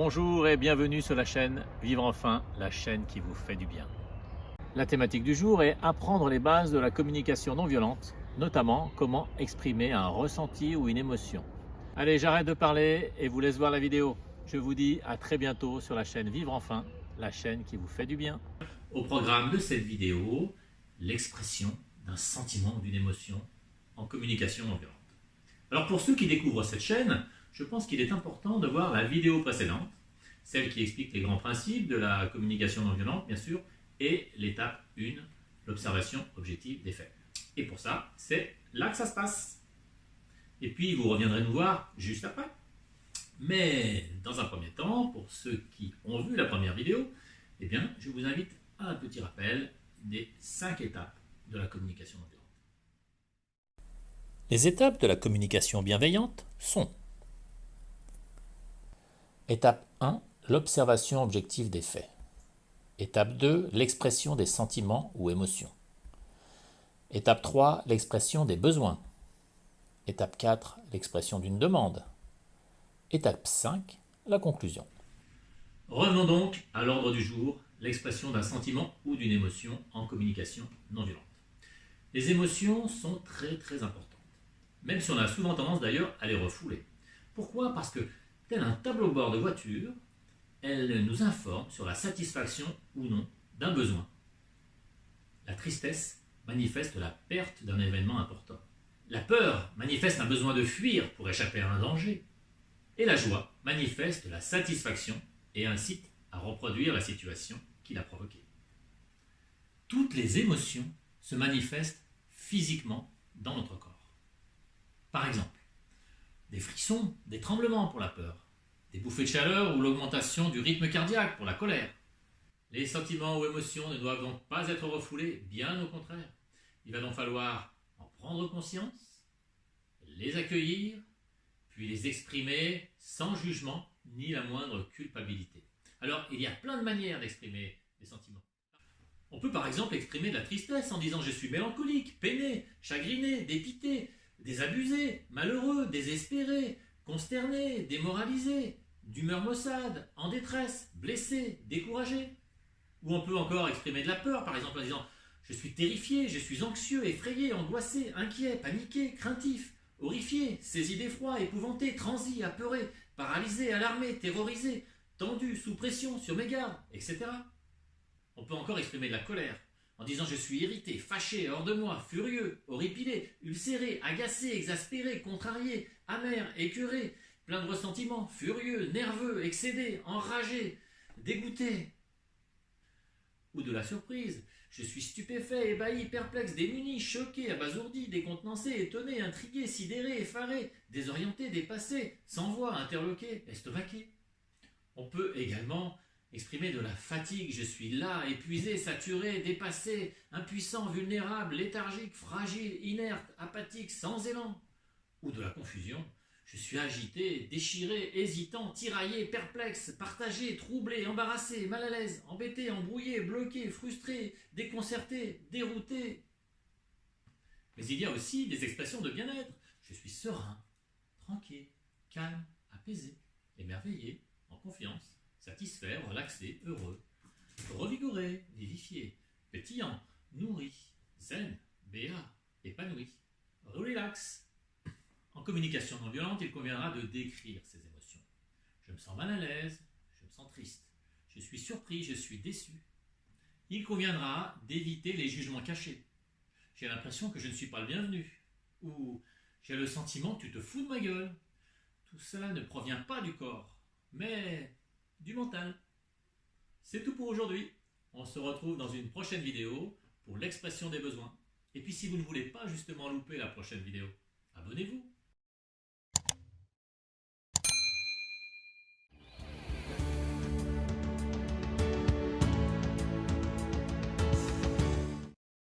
Bonjour et bienvenue sur la chaîne Vivre Enfin, la chaîne qui vous fait du bien. La thématique du jour est apprendre les bases de la communication non violente, notamment comment exprimer un ressenti ou une émotion. Allez, j'arrête de parler et vous laisse voir la vidéo. Je vous dis à très bientôt sur la chaîne Vivre Enfin, la chaîne qui vous fait du bien. Au programme de cette vidéo, l'expression d'un sentiment ou d'une émotion en communication non violente. Alors pour ceux qui découvrent cette chaîne, je pense qu'il est important de voir la vidéo précédente, celle qui explique les grands principes de la communication non violente, bien sûr, et l'étape 1, l'observation objective des faits. Et pour ça, c'est là que ça se passe. Et puis vous reviendrez nous voir juste après. Mais dans un premier temps, pour ceux qui ont vu la première vidéo, eh bien, je vous invite à un petit rappel des 5 étapes de la communication non violente. Les étapes de la communication bienveillante sont: étape 1, l'observation objective des faits. Étape 2, l'expression des sentiments ou émotions. Étape 3, l'expression des besoins. Étape 4, l'expression d'une demande. Étape 5, la conclusion. Revenons donc à l'ordre du jour, l'expression d'un sentiment ou d'une émotion en communication non violente. Les émotions sont très importantes, même si on a souvent tendance d'ailleurs à les refouler. Pourquoi? Parce que, tel un tableau-bord de voiture, elles nous informent sur la satisfaction ou non d'un besoin. La tristesse manifeste la perte d'un événement important. La peur manifeste un besoin de fuir pour échapper à un danger. Et la joie manifeste la satisfaction et incite à reproduire la situation qui l'a provoquée. Toutes les émotions se manifestent physiquement dans notre corps. Par exemple, des frissons, des tremblements pour la peur, des bouffées de chaleur ou l'augmentation du rythme cardiaque pour la colère. Les sentiments ou émotions ne doivent donc pas être refoulés, bien au contraire. Il va donc falloir en prendre conscience, les accueillir, puis les exprimer sans jugement ni la moindre culpabilité. Alors, il y a plein de manières d'exprimer les sentiments. On peut par exemple exprimer de la tristesse en disant « je suis mélancolique, peiné, chagriné, dépité, désabusé, malheureux, désespéré, consterné, démoralisé, d'humeur maussade, en détresse, blessé, découragé ». Ou on peut encore exprimer de la peur, par exemple en disant « je suis terrifié, je suis anxieux, effrayé, angoissé, inquiet, paniqué, craintif, horrifié, saisi d'effroi, épouvanté, transi, apeuré, paralysé, alarmé, terrorisé, tendu, sous pression, sur mes gardes, etc. » On peut encore exprimer de la colère en disant « je suis irrité, fâché, hors de moi, furieux, horripilé, ulcéré, agacé, exaspéré, contrarié, amer, écœuré, plein de ressentiments, furieux, nerveux, excédé, enragé, dégoûté. » Ou de la surprise. Je suis stupéfait, ébahi, perplexe, démuni, choqué, abasourdi, décontenancé, étonné, intrigué, sidéré, effaré, désorienté, dépassé, sans voix, interloqué, estomaqué. On peut également exprimer de la fatigue. Je suis là, épuisé, saturé, dépassé, impuissant, vulnérable, léthargique, fragile, inerte, apathique, sans élan. Ou de la confusion. Je suis agité, déchiré, hésitant, tiraillé, perplexe, partagé, troublé, embarrassé, mal à l'aise, embêté, embrouillé, bloqué, frustré, déconcerté, dérouté. Mais il y a aussi des expressions de bien-être. Je suis serein, tranquille, calme, apaisé, émerveillé, en confiance, satisfait, relaxé, heureux, revigoré, vivifié, pétillant, nourri, zen, béat, épanoui, relax. En communication non violente, il conviendra de décrire ces émotions. Je me sens mal à l'aise, je me sens triste, je suis surpris, je suis déçu. Il conviendra d'éviter les jugements cachés. J'ai l'impression que je ne suis pas le bienvenu. Ou j'ai le sentiment que tu te fous de ma gueule. Tout cela ne provient pas du corps, mais du mental. C'est tout pour aujourd'hui. On se retrouve dans une prochaine vidéo pour l'expression des besoins. Et puis si vous ne voulez pas justement louper la prochaine vidéo, abonnez-vous.